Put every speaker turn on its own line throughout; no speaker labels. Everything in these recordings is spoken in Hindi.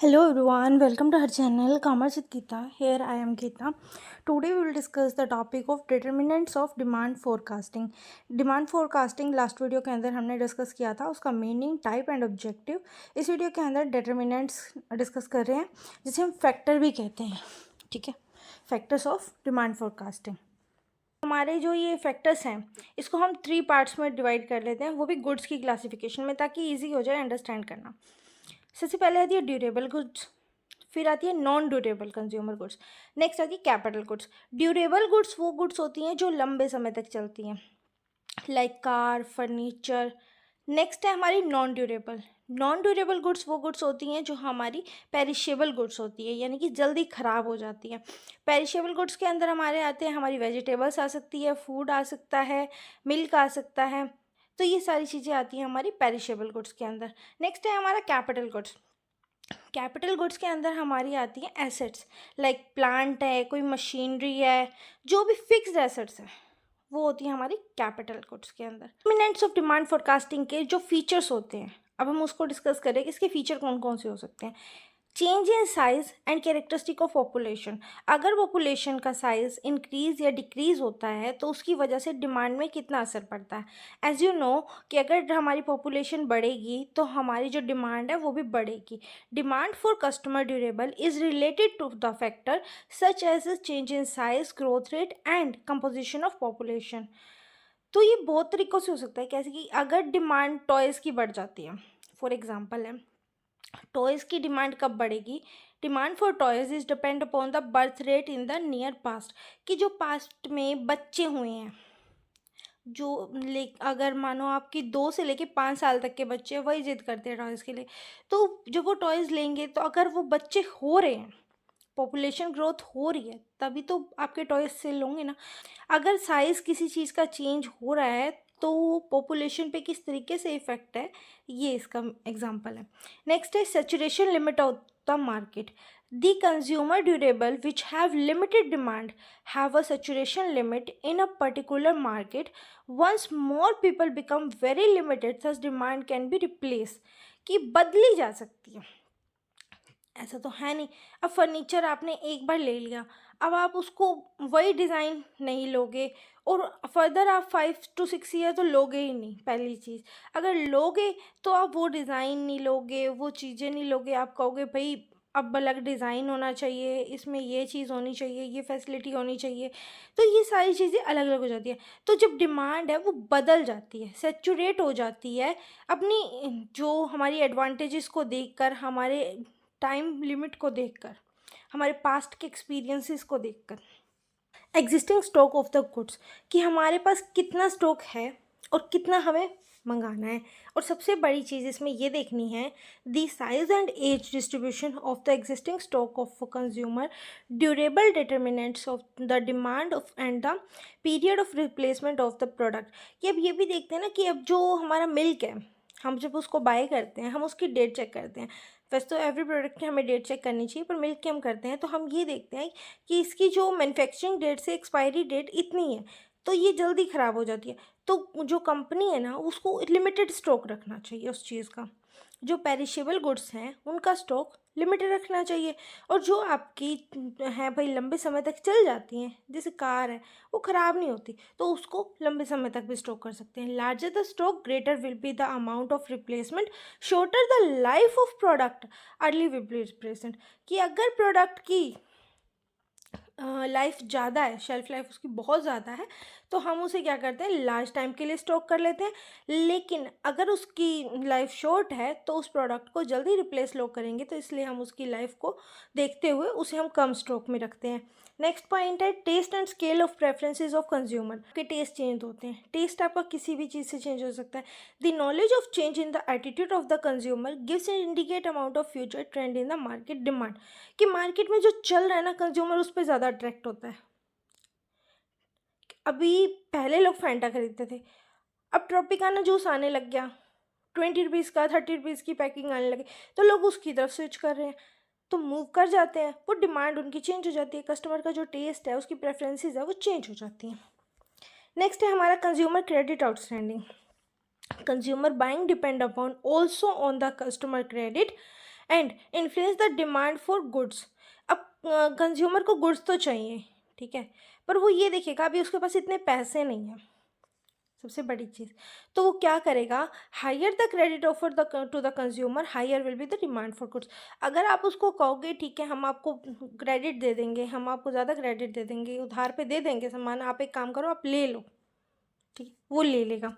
Hello everyone, welcome to our channel Commerce with Geeta. Here I am Geeta. Today we will discuss the topic of determinants of demand forecasting. Demand forecasting last video के अंदर हमने डिस्कस किया था, उसका मीनिंग, टाइप एंड ऑब्जेक्टिव. इस वीडियो के अंदर डिटर्मिनेंट्स डिस्कस कर रहे हैं जिसे हम फैक्टर भी कहते हैं. ठीक है, फैक्टर्स ऑफ डिमांड फोरकास्टिंग. हमारे जो ये फैक्टर्स हैं इसको हम 3 पार्ट्स में डिवाइड कर लेते हैं, वो भी गुड्स की क्लासिफिकेशन में, ताकि ईजी हो जाए अंडरस्टैंड करना. सबसे पहले आती है ड्यूरेबल गुड्स, फिर आती है non durable consumer goods, next आती है कैपिटल गुड्स. ड्यूरेबल गुड्स वो गुड्स होती हैं जो लंबे समय तक चलती हैं, लाइक कार, फर्नीचर. नेक्स्ट है हमारी non durable. Non durable goods वो गुड्स होती हैं जो हमारी पेरिशेबल गुड्स होती है, यानी कि जल्दी ख़राब हो जाती है. पेरिशेबल गुड्स के अंदर हमारे आते हैं, हमारी वेजिटेबल्स आ सकती है, फूड आ सकता है, मिल्क आ सकता है. तो ये सारी चीज़ें आती हैं हमारी पेरिशेबल गुड्स के अंदर. नेक्स्ट है हमारा कैपिटल गुड्स. कैपिटल गुड्स के अंदर हमारी आती हैं एसेट्स, लाइक प्लांट है, कोई मशीनरी है, जो भी फिक्स्ड एसेट्स है वो होती है हमारी कैपिटल गुड्स के अंदर. डिटरमिनेंट्स ऑफ डिमांड फोरकास्टिंग के जो फीचर्स होते हैं, अब हम उसको डिस्कस करें कि इसके फीचर कौन कौन से हो सकते हैं. Change in size and characteristic of population. अगर पॉपुलेशन का साइज इंक्रीज या डिक्रीज होता है तो उसकी वजह से डिमांड में कितना असर पड़ता है. एज यू नो कि अगर हमारी पॉपुलेशन बढ़ेगी तो हमारी जो डिमांड है वो भी बढ़ेगी. Demand for customer durable is related to the factor such as change in size, growth rate and composition of population. तो ये बहुत तरीक़ों से हो सकता है, कैसे कि अगर डिमांड टॉयज़ की बढ़ जाती है, फॉर एग्जांपल है, टॉयज़ की डिमांड कब बढ़ेगी. Demand for toys is depend upon the birth rate in the near past, कि जो पास्ट में बच्चे हुए हैं, जो अगर मानो आपकी 2 से लेके 5 साल तक के बच्चे वही ज़िद करते हैं टॉयज़ के लिए, तो जब वो टॉयज़ लेंगे तो अगर वो बच्चे हो रहे हैं, पॉपुलेशन ग्रोथ हो रही है, तभी तो आपके टॉयज़ सेल होंगे ना. अगर साइज़ किसी चीज़ का चेंज हो रहा है तो पॉपुलेशन पे किस तरीके से इफ़ेक्ट है, ये इसका एग्जांपल है. नेक्स्ट है saturation limit of the market. The consumer durable which have limited demand have a saturation limit in a particular market. Once more people become very limited such demand can be replace, कि बदली जा सकती है. ऐसा तो है नहीं, अब फर्नीचर आपने एक बार ले लिया, अब आप उसको वही डिज़ाइन नहीं लोगे, और फर्दर आप 5 to 6 ईयर तो लोगे ही नहीं. पहली चीज़, अगर लोगे तो आप वो डिज़ाइन नहीं लोगे, वो चीज़ें नहीं लोगे, आप कहोगे भाई अब अलग डिज़ाइन होना चाहिए, इसमें ये चीज़ होनी चाहिए, ये फैसिलिटी होनी चाहिए. तो ये सारी चीज़ें अलग अलग हो जाती है. तो जब डिमांड है वो बदल जाती है, सेचुरेट हो जाती है, अपनी जो हमारी एडवांटेजेस को देखकर, हमारे टाइम लिमिट को देखकर, हमारे पास्ट के एक्सपीरियंसेस को देखकर. Existing stock of the goods, कि हमारे पास कितना स्टॉक है और कितना हमें मंगाना है. और सबसे बड़ी चीज़ इसमें ये देखनी है, the size and age distribution of the existing stock of consumer durable determinants of the demand of and the period of replacement of the product. कि अब ये भी देखते हैं ना कि अब जो हमारा मिल्क है, हम जब उसको बाय करते हैं हम उसकी डेट चेक करते हैं. वैसे तो एवरी प्रोडक्ट की हमें डेट चेक करनी चाहिए, पर मिल्क की हम करते हैं तो हम ये देखते हैं कि इसकी जो मैन्युफैक्चरिंग डेट से एक्सपायरी डेट इतनी है, तो ये जल्दी ख़राब हो जाती है. तो जो कंपनी है ना, उसको लिमिटेड स्टॉक रखना चाहिए उस चीज़ का. जो पेरिशेबल गुड्स हैं उनका स्टॉक लिमिटेड रखना चाहिए, और जो आपकी हैं भाई लंबे समय तक चल जाती हैं, जैसे कार है, वो ख़राब नहीं होती, तो उसको लंबे समय तक भी स्टॉक कर सकते हैं. Larger the stock greater will be the amount of replacement, shorter the life of product, early replacement. कि अगर प्रोडक्ट की लाइफ ज़्यादा है, शेल्फ़ लाइफ उसकी बहुत ज़्यादा है, तो हम उसे क्या करते हैं, लार्ज टाइम के लिए स्टॉक कर लेते हैं. लेकिन अगर उसकी लाइफ शॉर्ट है तो उस प्रोडक्ट को जल्दी रिप्लेस लोग करेंगे, तो इसलिए हम उसकी लाइफ को देखते हुए उसे हम कम स्टॉक में रखते हैं. नेक्स्ट पॉइंट है taste and scale of preferences of consumer. के टेस्ट चेंज होते हैं, टेस्ट आपका किसी भी चीज़ से चेंज हो सकता है. The knowledge of change in the attitude of the consumer gives an indicate amount of future trend in the market demand. कि मार्केट में जो चल रहा है ना, कंज्यूमर उस पर ज़्यादा अट्रैक्ट होता है. अभी पहले लोग फैंटा खरीदते थे, अब ट्रॉपिकाना जूस आने लग गया, 20 रुपीज़ का, 30 रुपीज़ की पैकिंग आने लगी, तो लोग उसकी तरफ स्विच कर रहे हैं, तो मूव कर जाते हैं. वो डिमांड उनकी चेंज हो जाती है, कस्टमर का जो टेस्ट है, उसकी प्रेफरेंसेस है, वो चेंज हो जाती हैं. नेक्स्ट है हमारा consumer credit outstanding. Consumer buying depend upon also on the customer credit and influence the demand for goods. अब कंज्यूमर को गुड्स तो चाहिए, ठीक है, पर वो ये देखेगा अभी उसके पास इतने पैसे नहीं हैं, सबसे बड़ी चीज़। तो वो क्या करेगा, higher the credit offer the to the consumer, higher will be the demand for goods. अगर आप उसको कहोगे ठीक है हम आपको क्रेडिट दे देंगे, हम आपको ज़्यादा क्रेडिट दे देंगे, उधार पे दे देंगे सामान, आप एक काम करो आप ले लो, ठीक है, वो ले लेगा।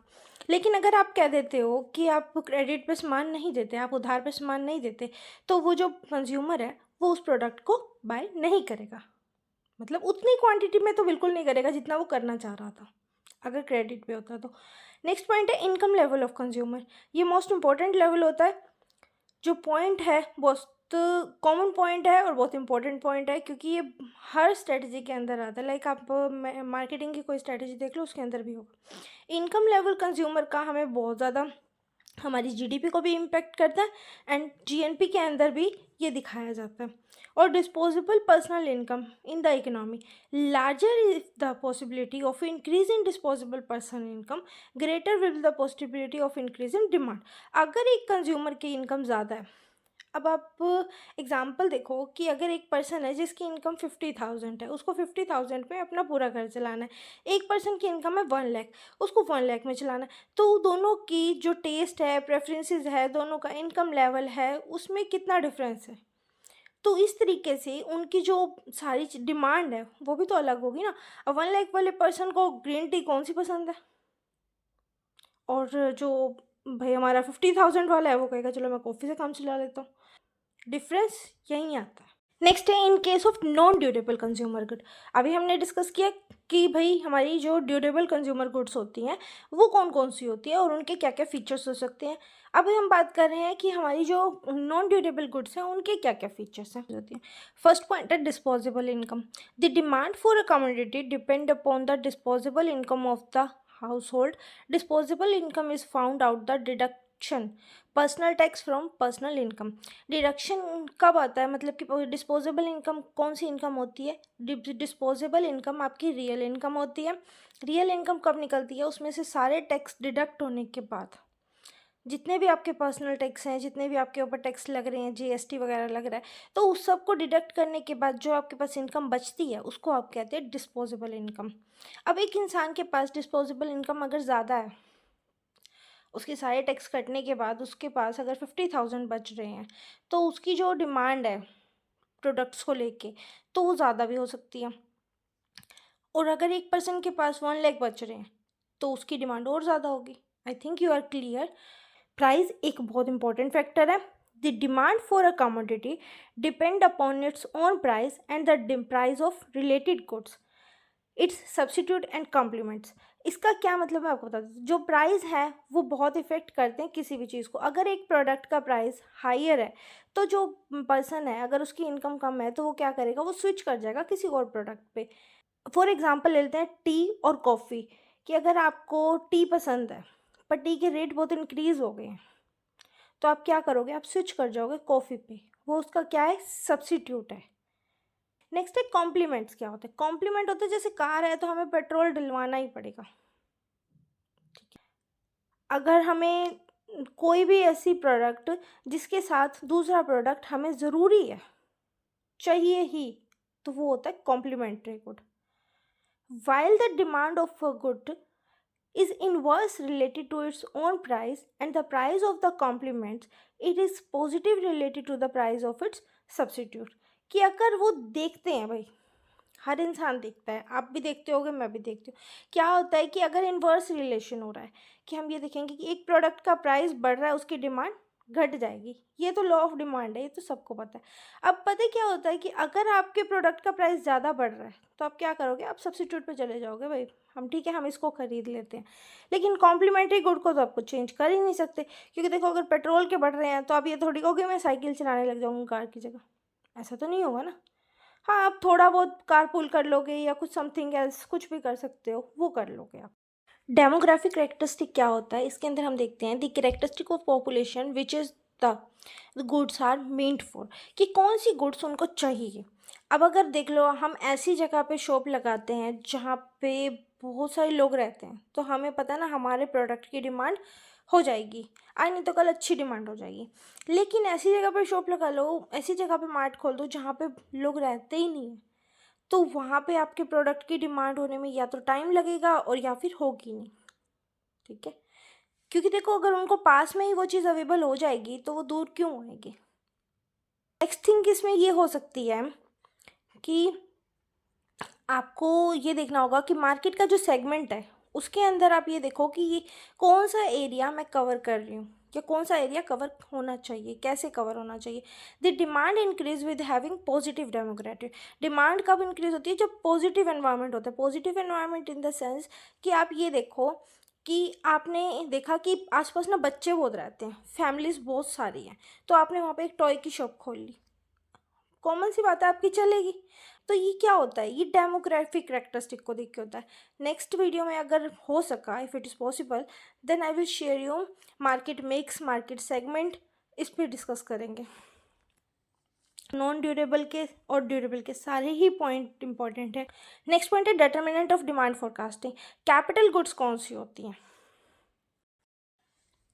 लेकिन अगर आप कह देते हो कि आप क्रेडिट पे सामान नहीं देते, आप उधार पे सामान नहीं देते, तो वो जो कंज्यूमर है वो उस प्रोडक्ट को बाय नहीं करेगा, मतलब उतनी क्वांटिटी में तो बिल्कुल नहीं करेगा जितना वो करना चाह रहा था अगर क्रेडिट पे होता तो। नेक्स्ट पॉइंट है इनकम लेवल ऑफ कंज्यूमर। ये मोस्ट इंपॉर्टेंट लेवल होता है, जो पॉइंट है बहुत कॉमन पॉइंट है और बहुत इंपॉर्टेंट पॉइंट है, क्योंकि ये हर स्ट्रेटजी के अंदर आता है। लाइक आप मार्केटिंग की कोई स्ट्रेटजी देख लो, उसके अंदर भी होगा। इनकम लेवल कंज्यूमर का हमें बहुत ज़्यादा हमारी जीडीपी को भी इम्पेक्ट करता है एंड जीएनपी के अंदर भी ये दिखाया जाता है। और disposable personal income in the economy, larger is the possibility of increase in disposable personal income, greater will the possibility of increase in demand. अगर एक कंज्यूमर की इनकम ज़्यादा है, अब आप एग्जांपल देखो कि अगर एक पर्सन है जिसकी इनकम 50,000 है, उसको 50,000 में अपना पूरा घर चलाना है। एक पर्सन की इनकम है 1 लाख, उसको 1 लाख में चलाना है। तो दोनों की जो टेस्ट है, प्रेफरेंसेस है, दोनों का इनकम लेवल है, उसमें कितना डिफरेंस है। तो इस तरीके से उनकी जो सारी डिमांड है वो भी तो अलग होगी ना। अब 1 लाख वाले पर्सन को ग्रीन टी कौन सी पसंद है, और जो भाई हमारा 50,000 वाला है वो कहेगा चलो मैं कॉफ़ी से काम चला लेता हूँ। डिफरेंस यहीं आता है। नेक्स्ट है in case of non durable consumer good. अभी हमने डिस्कस किया कि भाई हमारी जो ड्यूरेबल कंज्यूमर गुड्स होती हैं वो कौन कौन सी होती है और उनके क्या क्या फीचर्स हो सकते हैं। अभी हम बात कर रहे हैं कि हमारी जो नॉन ड्यूरेबल गुड्स हैं उनके क्या क्या फीचर्स हैं होती हैं। फर्स्ट पॉइंट है disposable income. The demand for a commodity depend upon the disposable income of the household. Disposable income is found out the deduction personal tax from personal income. Deduction कब आता है, मतलब कि डिस्पोजेबल इनकम कौन सी इनकम होती है, डिस्पोजेबल इनकम आपकी रियल इनकम होती है। रियल इनकम कब निकलती है, उसमें से सारे टैक्स डिडक्ट होने के बाद, जितने भी आपके पर्सनल टैक्स हैं, जितने भी आपके ऊपर टैक्स लग रहे हैं, जीएसटी वगैरह लग रहा है, तो उस सब को डिडक्ट करने के बाद जो आपके पास इनकम बचती है उसको आप कहते हैं डिस्पोजेबल इनकम। अब एक इंसान के पास डिस्पोजेबल इनकम अगर ज़्यादा है, उसके सारे टैक्स कटने के बाद उसके पास अगर 50,000 बच रहे हैं, तो उसकी जो डिमांड है प्रोडक्ट्स को लेके तो वो ज़्यादा भी हो सकती है। और अगर एक पर्सन के पास 1 लाख बच रहे हैं तो उसकी डिमांड और ज़्यादा होगी। I think you are clear. Price एक बहुत इंपॉर्टेंट फैक्टर है। The demand for a commodity depend upon its own price and the price of related goods, its substitute and complements. इसका क्या मतलब है आपको बता दूँ, जो प्राइस है वो बहुत इफेक्ट करते हैं किसी भी चीज़ को। अगर एक प्रोडक्ट का प्राइस हायर है तो जो पर्सन है अगर उसकी इनकम कम है तो वो क्या करेगा, वो स्विच कर जाएगा किसी और प्रोडक्ट पे। फॉर एग्जांपल लेते हैं टी और कॉफ़ी, कि अगर आपको टी पसंद है पर टी के रेट बहुत इंक्रीज़ हो गए हैं, तो आप क्या करोगे, आप स्विच कर जाओगे कॉफ़ी पे। वो उसका क्या है, सब्सिट्यूट है। नेक्स्ट है कॉम्प्लीमेंट्स। क्या होता है, कॉम्प्लीमेंट होता है जैसे कार है तो हमें पेट्रोल डलवाना ही पड़ेगा, ठीक है। अगर हमें कोई भी ऐसी प्रोडक्ट जिसके साथ दूसरा प्रोडक्ट हमें ज़रूरी है, चाहिए ही, तो वो होता है complementary good. While the demand of a good is inverse related to its own price and the price of the complements, it is positive related to the price of its substitute। कि अगर वो देखते हैं भाई, हर इंसान देखता है, आप भी देखते होगे, मैं भी देखती हूँ, क्या होता है कि अगर इन्वर्स रिलेशन हो रहा है कि हम ये देखेंगे कि एक प्रोडक्ट का प्राइस बढ़ रहा है उसकी डिमांड घट जाएगी, ये तो लॉ ऑफ डिमांड है, ये तो सबको पता है। अब पता है क्या होता है कि अगर आपके प्रोडक्ट का प्राइस ज़्यादा बढ़ रहा है तो आप क्या करोगे, आप सब्सिट्यूट पे चले जाओगे, भाई हम ठीक है हम इसको ख़रीद लेते हैं। लेकिन कॉम्प्लीमेंट्री गुड को तो आपको चेंज कर ही नहीं सकते, क्योंकि देखो अगर पेट्रोल के बढ़ रहे हैं तो आप ये थोड़ी कहोगे मैं साइकिल चलाने लग जाऊँगा कार की जगह, ऐसा तो नहीं होगा ना। हाँ, आप थोड़ा बहुत कारपूल कर लोगे या कुछ समथिंग एल्स कुछ भी कर सकते हो, वो कर लोगे आप। डेमोग्राफिक करेक्टरिस्टिक क्या होता है, इसके अंदर हम देखते हैं the characteristic of population which is the goods are meant for, कि कौन सी गुड्स उनको चाहिए। अब अगर देख लो हम ऐसी जगह पे शॉप लगाते हैं जहाँ पे बहुत सारे लोग रहते हैं, तो हमें पता है ना हमारे प्रोडक्ट की डिमांड हो जाएगी, आज नहीं तो कल अच्छी डिमांड हो जाएगी। लेकिन ऐसी जगह पर शॉप लगा लो, ऐसी जगह पे मार्ट खोल दो जहाँ पे लोग रहते ही नहीं हैं, तो वहाँ पे आपके प्रोडक्ट की डिमांड होने में या तो टाइम लगेगा और या फिर होगी नहीं। ठीक है, क्योंकि देखो अगर उनको पास में ही वो चीज़ अवेलेबल हो जाएगी तो वो दूर क्यों आएगी। नेक्स्ट थिंग इसमें ये हो सकती है कि आपको ये देखना होगा कि मार्केट का जो सेगमेंट है उसके अंदर आप ये देखो कि ये कौन सा एरिया मैं कवर कर रही हूँ या कौन सा एरिया कवर होना चाहिए, कैसे कवर होना चाहिए। The demand increase with having positive demographic. Demand कब इंक्रीज होती है, जब पॉजिटिव एनवायरनमेंट होता है। Positive environment in the sense कि आप ये देखो कि आपने देखा कि आसपास ना बच्चे बहुत रहते हैं, फैमिलीज बहुत सारी हैं, तो आपने वहाँ पे एक टॉय की शॉप खोल ली, कॉमन सी बात है आपकी चलेगी। तो ये क्या होता है, ये डेमोग्राफिक करेक्टरिस्टिक को देख के होता है। नेक्स्ट वीडियो में अगर हो सका, if it is possible, then I will share you market mix, market segment, इस पर डिस्कस करेंगे। नॉन ड्यूरेबल के और ड्यूरेबल के सारे ही पॉइंट इंपॉर्टेंट है। नेक्स्ट पॉइंट है determinant of demand forecasting. Capital goods कौन सी होती हैं?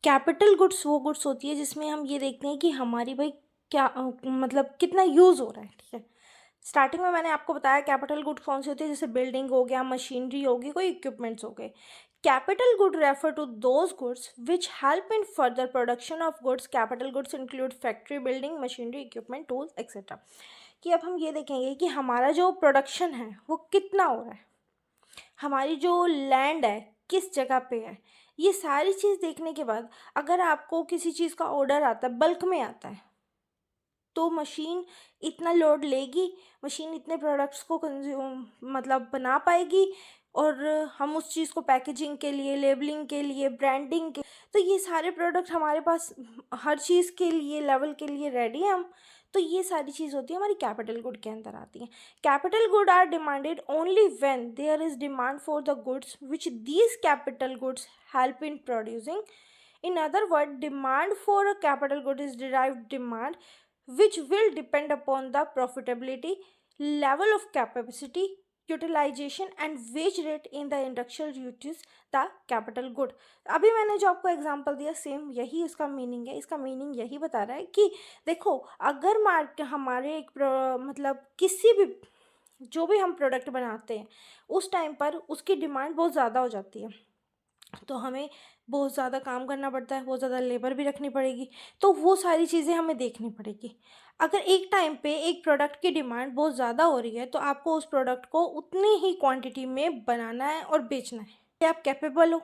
कैपिटल गुड्स वो गुड्स होती है जिसमें हम ये देखते हैं कि हमारी भाई क्या मतलब कितना यूज़ हो रहा है। ठीक है, स्टार्टिंग में मैंने आपको बताया कैपिटल गुड्स कौन सी होती है, जैसे बिल्डिंग हो गया, मशीनरी होगी, कोई इक्विपमेंट्स हो गए। Capital good refer to those goods which help in further production of goods. Capital goods include factory, building, machinery, equipment, tools etcetera. कि अब हम ये देखेंगे कि हमारा जो प्रोडक्शन है वो कितना हो रहा है, हमारी जो लैंड है किस जगह पे है, ये सारी चीज़ देखने के बाद अगर आपको किसी चीज़ का ऑर्डर आता है, बल्क में आता है, तो मशीन इतना लोड लेगी, मशीन इतने प्रोडक्ट्स को कंज्यूम मतलब बना पाएगी, और हम उस चीज़ को पैकेजिंग के लिए, लेबलिंग के लिए, ब्रांडिंग के, तो ये सारे प्रोडक्ट हमारे पास हर चीज़ के लिए, लेवल के लिए रेडी हैं हम। तो ये सारी चीज़ होती है हमारी कैपिटल गुड के अंदर आती हैं। Capital good are demanded only when there is demand for the goods which these capital goods help in producing. In other words, demand for a capital good is derived demand which will depend upon the profitability, level of capacity, utilization and wage rate in the industrial use the capital good। अभी मैंने जो आपको एग्जांपल दिया सेम यही इसका मीनिंग है। इसका मीनिंग यही बता रहा है कि देखो अगर हमारे एक मतलब किसी भी जो भी हम प्रोडक्ट बनाते हैं उस टाइम पर उसकी डिमांड बहुत ज़्यादा हो जाती है, तो हमें बहुत ज़्यादा काम करना पड़ता है, बहुत ज़्यादा लेबर भी रखनी पड़ेगी, तो वो सारी चीज़ें हमें देखनी पड़ेगी। अगर एक टाइम पे एक प्रोडक्ट की डिमांड बहुत ज़्यादा हो रही है तो आपको उस प्रोडक्ट को उतनी ही क्वांटिटी में बनाना है और बेचना है। कि आप कैपेबल हो,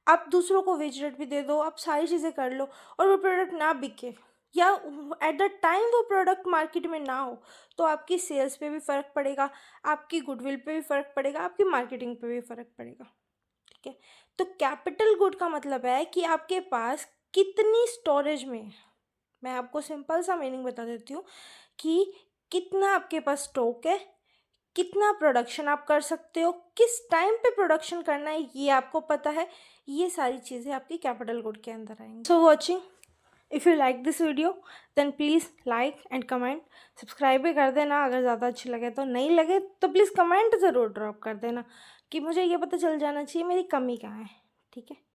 आप दूसरों को वेज रेट भी दे दो, आप सारी चीज़ें कर लो और वो प्रोडक्ट ना बिके या एट द टाइम वो प्रोडक्ट मार्केट में ना हो, तो आपकी सेल्स पे भी फ़र्क पड़ेगा, आपकी गुडविल पे भी फ़र्क पड़ेगा, आपकी मार्केटिंग पे भी फ़र्क पड़ेगा। ठीक है, तो कैपिटल गुड का मतलब है कि आपके पास कितनी स्टोरेज में है। मैं आपको सिंपल सा मीनिंग बता देती हूँ कि कितना आपके पास स्टॉक है, कितना प्रोडक्शन आप कर सकते हो, किस टाइम पे प्रोडक्शन करना है ये आपको पता है। ये सारी चीज़ें आपकी कैपिटल गुड के अंदर आएंगी। So watching, if you like this video then please like and comment, subscribe भी कर देना अगर ज़्यादा अच्छी लगे। तो नहीं लगे तो प्लीज़ कमेंट ज़रूर ड्रॉप कर देना कि मुझे ये पता चल जाना चाहिए मेरी कमी कहाँ है। ठीक है।